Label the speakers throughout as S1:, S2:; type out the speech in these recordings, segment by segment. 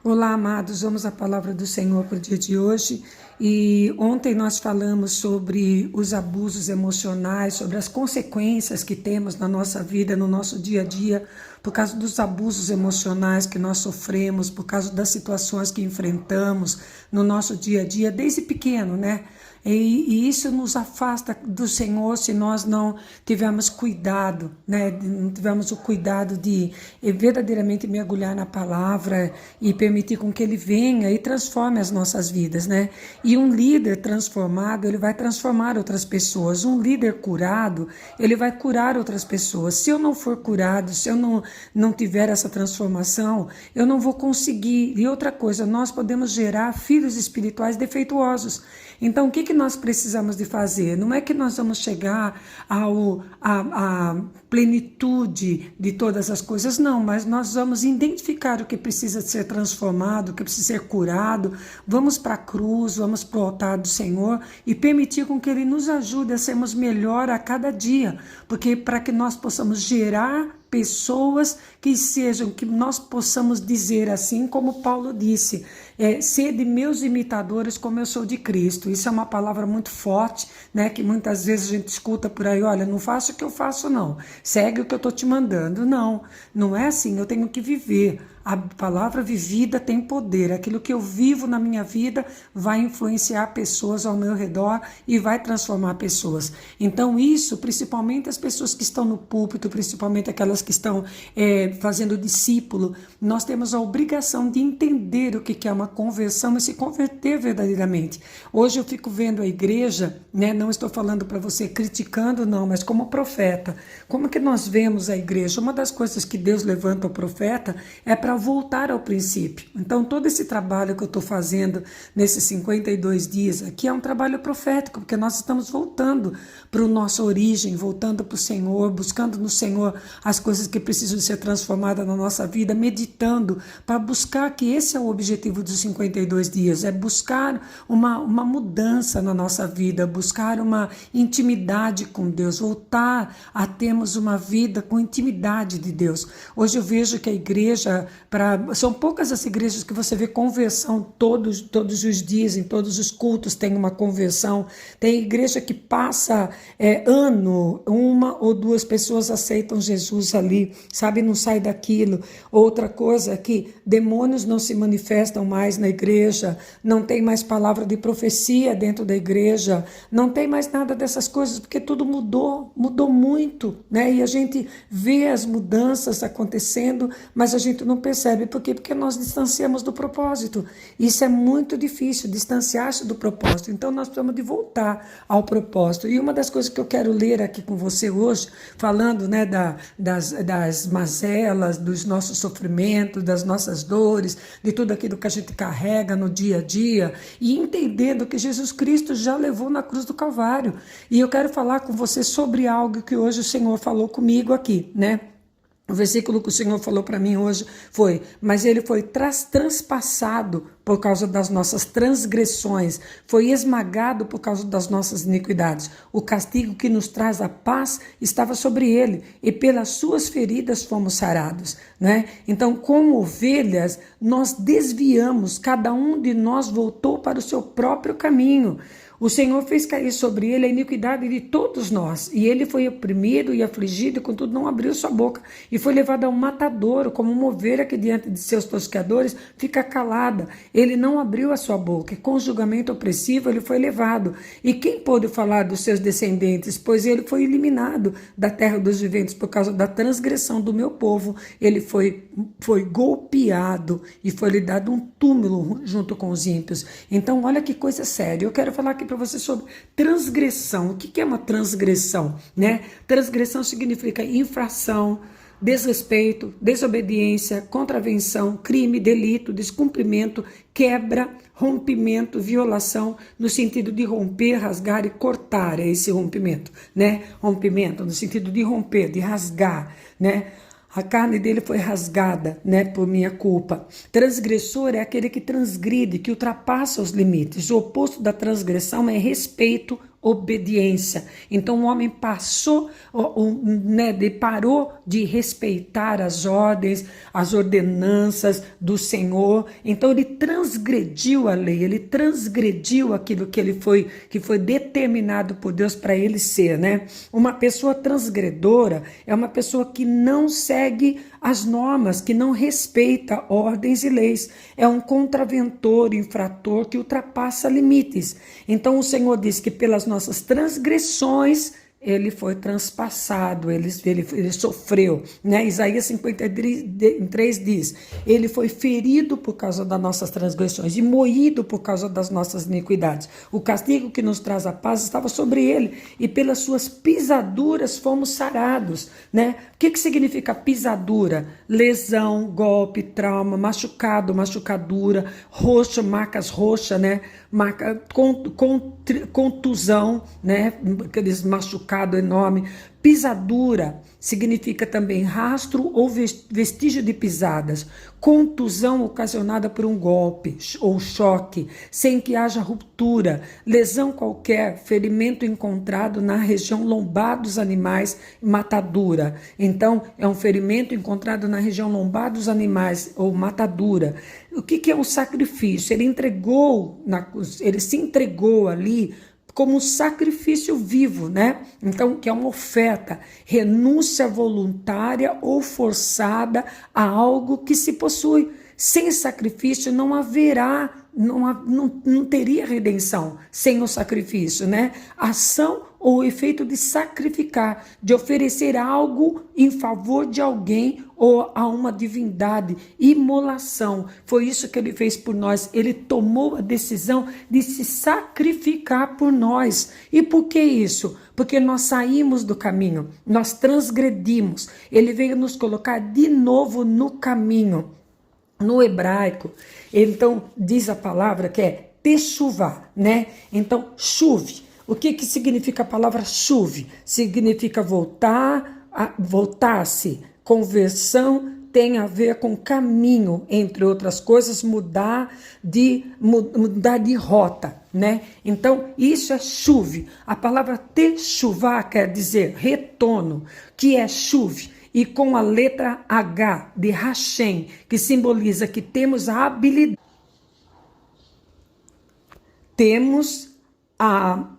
S1: Olá, amados, vamos à palavra do Senhor para o dia de hoje. E ontem nós falamos sobre os abusos emocionais, sobre as consequências que temos na nossa vida, no nosso dia a dia, por causa dos abusos emocionais que nós sofremos, por causa das situações que enfrentamos no nosso dia a dia, desde pequeno, né? E isso nos afasta do Senhor se nós não tivermos cuidado, né? Não tivermos o cuidado de verdadeiramente mergulhar na palavra e permitir com que Ele venha e transforme as nossas vidas, né? E um líder transformado, ele vai transformar outras pessoas. Um líder curado, ele vai curar outras pessoas. Se eu não for curado, se eu não tiver essa transformação, eu não vou conseguir. E outra coisa, nós podemos gerar filhos espirituais defeituosos. Então, o que nós precisamos de fazer? Não é que nós vamos chegar à plenitude de todas as coisas, não, mas nós vamos identificar o que precisa ser transformado, o que precisa ser curado, vamos para a cruz, vamos para o altar do Senhor e permitir com que Ele nos ajude a sermos melhor a cada dia, porque para que nós possamos gerar pessoas que nós possamos dizer assim, como Paulo disse, sede meus imitadores como eu sou de Cristo. Isso é uma palavra muito forte, né, que muitas vezes a gente escuta por aí, olha, não faça o que eu faço não, segue o que eu estou te mandando. Não é assim, eu tenho que viver. A palavra vivida tem poder, aquilo que eu vivo na minha vida vai influenciar pessoas ao meu redor e vai transformar pessoas. Então isso, principalmente as pessoas que estão no púlpito, principalmente aquelas que estão fazendo discípulo, nós temos a obrigação de entender o que é uma conversão e se converter verdadeiramente. Hoje eu fico vendo a igreja, né, não estou falando para você criticando não, mas como profeta, como que nós vemos a igreja? Uma das coisas que Deus levanta o profeta é para voltar ao princípio. Então todo esse trabalho que eu estou fazendo nesses 52 dias aqui é um trabalho profético, porque nós estamos voltando para a nossa origem, voltando para o Senhor, buscando no Senhor as coisas que precisam ser transformadas na nossa vida, meditando para buscar que esse é o objetivo dos 52 dias, é buscar uma mudança na nossa vida, buscar uma intimidade com Deus, voltar a termos uma vida com intimidade de Deus. Hoje eu vejo que a igreja, são poucas as igrejas que você vê conversão todos os dias, em todos os cultos tem uma conversão. Tem igreja que passa ano, uma ou duas pessoas aceitam Jesus ali, sabe, não sai daquilo. Outra coisa é que demônios não se manifestam mais na igreja, não tem mais palavra de profecia dentro da igreja, não tem mais nada dessas coisas, porque tudo mudou muito, né? E a gente vê as mudanças acontecendo, mas a gente não percebe. Por quê? Porque nós distanciamos do propósito. Isso é muito difícil, distanciar-se do propósito. Então nós precisamos de voltar ao propósito. E uma das coisas que eu quero ler aqui com você hoje, falando, né, das mazelas, dos nossos sofrimentos, das nossas dores, de tudo aquilo que a gente carrega no dia a dia, e entendendo que Jesus Cristo já levou na cruz do Calvário. E eu quero falar com você sobre algo que hoje o Senhor falou comigo aqui, né? O versículo que o Senhor falou para mim hoje foi: mas ele foi transpassado por causa das nossas transgressões, foi esmagado por causa das nossas iniquidades. O castigo que nos traz a paz estava sobre ele, e pelas suas feridas fomos sarados, né? Então, como ovelhas, nós desviamos, cada um de nós voltou para o seu próprio caminho. O Senhor fez cair sobre ele a iniquidade de todos nós, e ele foi oprimido e afligido, e contudo não abriu sua boca, e foi levado ao matadouro, como uma ovelha que diante de seus tosqueadores fica calada. Ele não abriu a sua boca, e com julgamento opressivo ele foi levado. E quem pôde falar dos seus descendentes? Pois ele foi eliminado da terra dos viventes por causa da transgressão do meu povo. Ele foi golpeado e foi lhe dado um túmulo junto com os ímpios. Então olha que coisa séria. Eu quero falar aqui para você sobre transgressão. O que é uma transgressão, né? Transgressão significa infração, desrespeito, desobediência, contravenção, crime, delito, descumprimento, quebra, rompimento, violação, no sentido de romper, rasgar e cortar, é esse rompimento, né? Rompimento no sentido de romper, de rasgar, né? A carne dele foi rasgada, né, por minha culpa. Transgressor é aquele que transgride, que ultrapassa os limites. O oposto da transgressão é respeito, obediência. Então o homem parou de respeitar as ordens, as ordenanças do Senhor. Então ele transgrediu a lei, ele transgrediu aquilo que foi determinado por Deus para ele ser, né? Uma pessoa transgredora é uma pessoa que não segue as normas, que não respeita ordens e leis. É um contraventor, infrator que ultrapassa limites. Então o Senhor diz que pelas nossas transgressões ele foi transpassado, ele sofreu, né? Isaías 53 diz, ele foi ferido por causa das nossas transgressões e moído por causa das nossas iniquidades. O castigo que nos traz a paz estava sobre ele e pelas suas pisaduras fomos sarados, né? O que significa pisadura? Lesão, golpe, trauma, machucado, machucadura, roxa, marcas roxas, né? Marca, contusão, né? Aqueles machucado enorme. Pisadura significa também rastro ou vestígio de pisadas, contusão ocasionada por um golpe ou choque, sem que haja ruptura, lesão qualquer, ferimento encontrado na região lombar dos animais, matadura. Então, é um ferimento encontrado na região lombar dos animais ou matadura. O que é um sacrifício? Ele se entregou ali como um sacrifício vivo, né? Então, que é uma oferta, renúncia voluntária ou forçada a algo que se possui. Sem sacrifício não haverá, não teria redenção sem o sacrifício, né? Ação ou efeito de sacrificar, de oferecer algo em favor de alguém ou a uma divindade, imolação. Foi isso que ele fez por nós. Ele tomou a decisão de se sacrificar por nós. E por que isso? Porque nós saímos do caminho, nós transgredimos. Ele veio nos colocar de novo no caminho. No hebraico, então diz a palavra que é techuvá, né? Então, chuve. O que significa a palavra chuve? Significa voltar-se. Conversão tem a ver com caminho, entre outras coisas, mudar de rota, né? Então, isso é chuve. A palavra techuvá quer dizer retorno, que é chuve. E com a letra H de Hashem, que simboliza que temos a habilidade. Temos a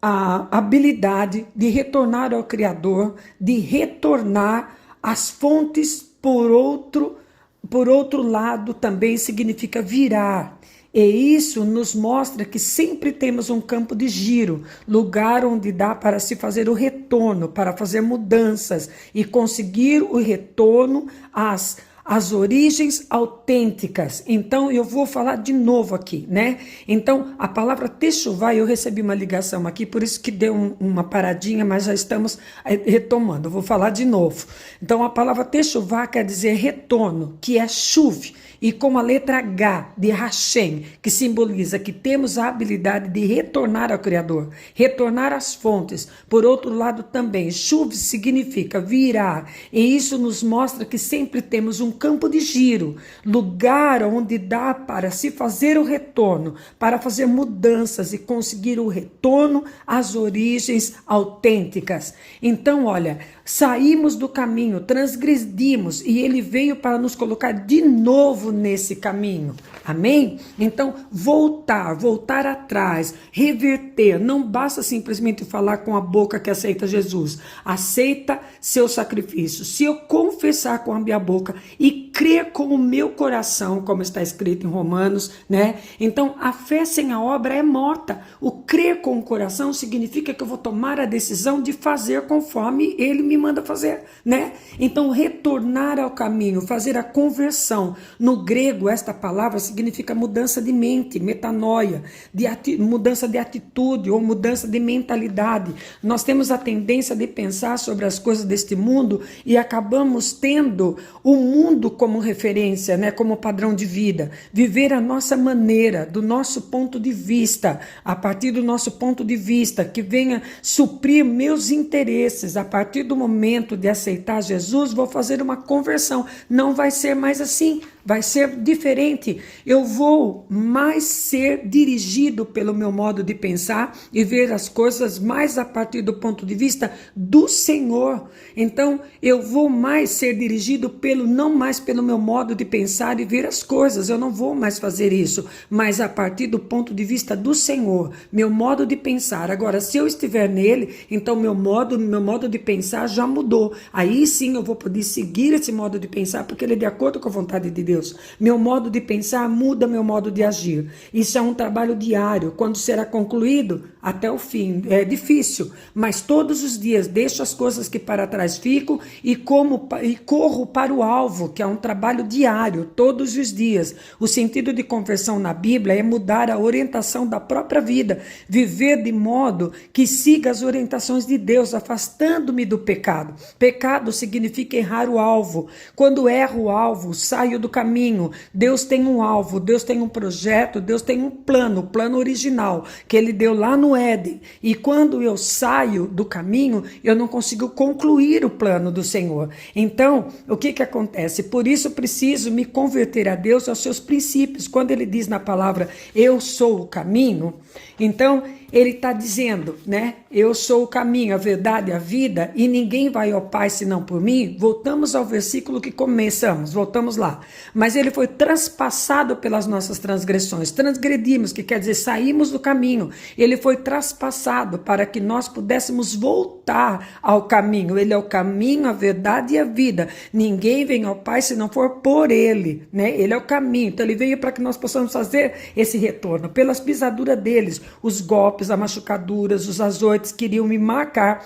S1: habilidade de retornar ao Criador, de retornar às fontes por outro lado também significa virar. E isso nos mostra que sempre temos um campo de giro, lugar onde dá para se fazer o retorno, para fazer mudanças e conseguir o retorno às origens autênticas. Então, eu vou falar de novo aqui, né? Então, a palavra techuvá, eu recebi uma ligação aqui, por isso que deu uma paradinha, mas já estamos retomando. Eu vou falar de novo. Então, a palavra techuvá quer dizer retorno, que é chuve, e com a letra H de Hashem, que simboliza que temos a habilidade de retornar ao Criador, retornar às fontes. Por outro lado também, chuve significa virar, e isso nos mostra que sempre temos um campo de giro, lugar onde dá para se fazer o retorno, para fazer mudanças e conseguir o retorno às origens autênticas. Então, olha, saímos do caminho, transgredimos e ele veio para nos colocar de novo nesse caminho. Amém? Então, voltar atrás, reverter. Não basta simplesmente falar com a boca que aceita Jesus. Aceita seu sacrifício. Se eu confessar com a minha boca e crer com o meu coração, como está escrito em Romanos, né? Então, a fé sem a obra é morta. O crer com o coração significa que eu vou tomar a decisão de fazer conforme ele me manda fazer, né? Então, retornar ao caminho, fazer a conversão. No grego, esta palavra significa mudança de mente, metanoia, mudança de atitude ou mudança de mentalidade. Nós temos a tendência de pensar sobre as coisas deste mundo e acabamos tendo o mundo como referência, né, como padrão de vida. Viver a nossa maneira, do nosso ponto de vista, a partir do nosso ponto de vista, que venha suprir meus interesses. A partir do momento de aceitar Jesus, vou fazer uma conversão. Não vai ser mais assim. vai ser diferente. Eu vou mais ser dirigido pelo meu modo de pensar e ver as coisas mais a partir do ponto de vista do Senhor. Então, eu vou mais ser dirigido não mais pelo meu modo de pensar e ver as coisas. Eu não vou mais fazer isso, mas a partir do ponto de vista do Senhor, meu modo de pensar. Agora, se eu estiver nele, então meu modo de pensar já mudou. Aí sim eu vou poder seguir esse modo de pensar, porque ele é de acordo com a vontade de Deus. Meu modo de pensar muda meu modo de agir. Isso é um trabalho diário. Quando será concluído? Até o fim. É difícil, mas todos os dias deixo as coisas que para trás ficam e corro para o alvo, que é um trabalho diário, todos os dias. O sentido de conversão na Bíblia é mudar a orientação da própria vida, viver de modo que siga as orientações de Deus, afastando-me do pecado. Pecado significa errar o alvo. Quando erro o alvo, saio do caminho. Deus tem um alvo, Deus tem um projeto, Deus tem um plano, o plano original, que Ele deu lá no Éden. E quando eu saio do caminho, eu não consigo concluir o plano do Senhor. Então, o que acontece? Por isso preciso me converter a Deus, aos seus princípios. Quando Ele diz na palavra, eu sou o caminho, então Ele está dizendo, né? Eu sou o caminho, a verdade, a vida, e ninguém vai ao Pai senão por mim. Voltamos ao versículo que começamos, voltamos lá. Mas Ele foi traspassado pelas nossas transgressões. Transgredimos, que quer dizer, saímos do caminho. Ele foi traspassado para que nós pudéssemos voltar ao caminho. Ele é o caminho, a verdade e a vida. Ninguém vem ao Pai se não for por Ele, né? Ele é o caminho. Então Ele veio para que nós possamos fazer esse retorno. Pelas pisaduras deles, os golpes, as machucaduras, os azoites queriam me marcar,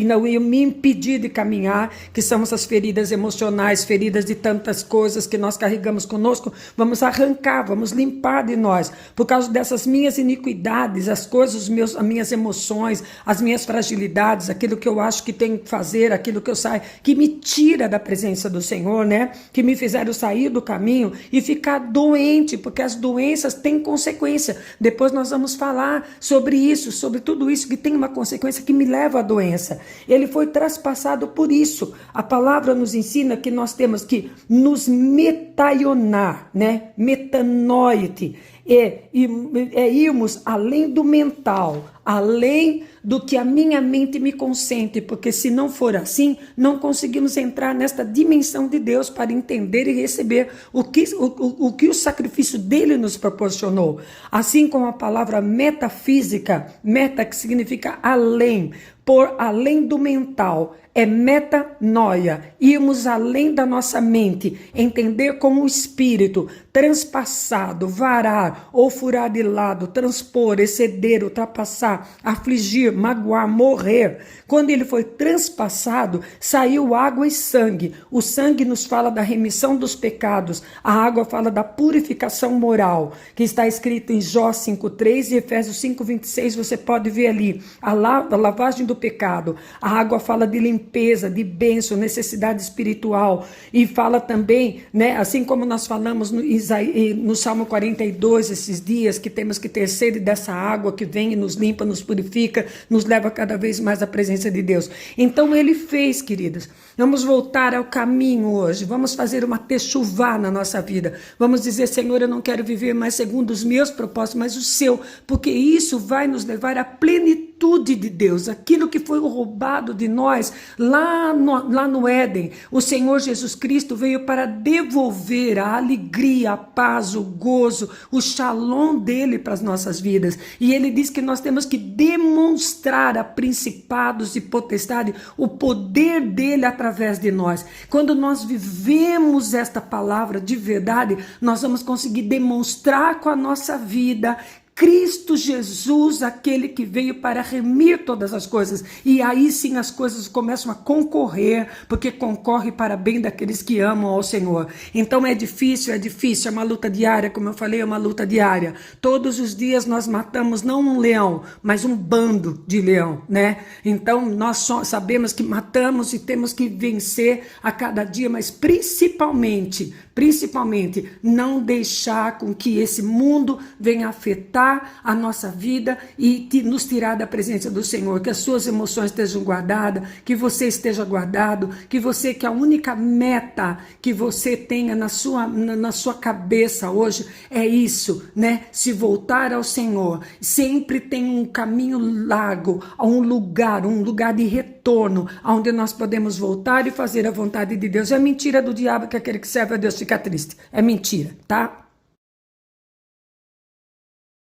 S1: não iam me impedir de caminhar, que são essas feridas emocionais, feridas de tantas coisas que nós carregamos conosco. Vamos arrancar, vamos limpar de nós, por causa dessas minhas iniquidades, as coisas, as minhas emoções, as minhas fragilidades, aquilo que eu acho que tenho que fazer, aquilo que eu saio, que me tira da presença do Senhor, né? Que me fizeram sair do caminho e ficar doente, porque as doenças têm consequência. Depois nós vamos falar sobre isso, sobre tudo isso que tem uma consequência que me leva à doença. Ele foi traspassado por isso. A palavra nos ensina que nós temos que nos metaionar, né? Metanoite. É irmos além do mental, além do que a minha mente me consente, porque se não for assim, não conseguimos entrar nesta dimensão de Deus para entender e receber o que o sacrifício dele nos proporcionou. Assim como a palavra metafísica, meta que significa além, por além do mental, é metanoia, irmos além da nossa mente, entender como o espírito, transpassado, varar ou furar de lado, transpor, exceder, ultrapassar, afligir, magoar, morrer. Quando ele foi transpassado, saiu água e sangue. O sangue nos fala da remissão dos pecados, a água fala da purificação moral, que está escrito em Jó 5,3 e Efésios 5,26, você pode ver ali, a lavagem do pecado. A água fala de limpeza, de bênção, necessidade espiritual, e fala também, né, assim como nós falamos no Salmo 42 esses dias, que temos que ter sede dessa água que vem e nos limpa, nos purifica, nos leva cada vez mais à presença de Deus. Então ele fez, queridas. Vamos voltar ao caminho hoje, vamos fazer uma techuvá na nossa vida, vamos dizer, Senhor, eu não quero viver mais segundo os meus propósitos, mas o seu, porque isso vai nos levar à plenitude de Deus, aquilo que foi roubado de nós lá no Éden. O Senhor Jesus Cristo veio para devolver a alegria, a paz, o gozo, o shalom dele para as nossas vidas, e ele diz que nós temos que demonstrar a principados e potestades o poder dele através de nós. Quando nós vivemos esta palavra de verdade, nós vamos conseguir demonstrar com a nossa vida Cristo Jesus, aquele que veio para remir todas as coisas. E aí sim as coisas começam a concorrer, porque concorre para bem daqueles que amam ao Senhor. Então é difícil, é uma luta diária, como eu falei, é uma luta diária. Todos os dias nós matamos não um leão, mas um bando de leão, né? Então nós sabemos que matamos e temos que vencer a cada dia, mas principalmente principalmente não deixar com que esse mundo venha afetar a nossa vida e nos tirar da presença do Senhor, que as suas emoções estejam guardadas, que você esteja guardado, que a única meta que você tenha na sua cabeça hoje é isso, né? Se voltar ao Senhor. Sempre tem um caminho largo, um lugar de retorno, onde nós podemos voltar e fazer a vontade de Deus. É mentira do diabo que aquele que serve a Deus fica triste. É mentira, tá?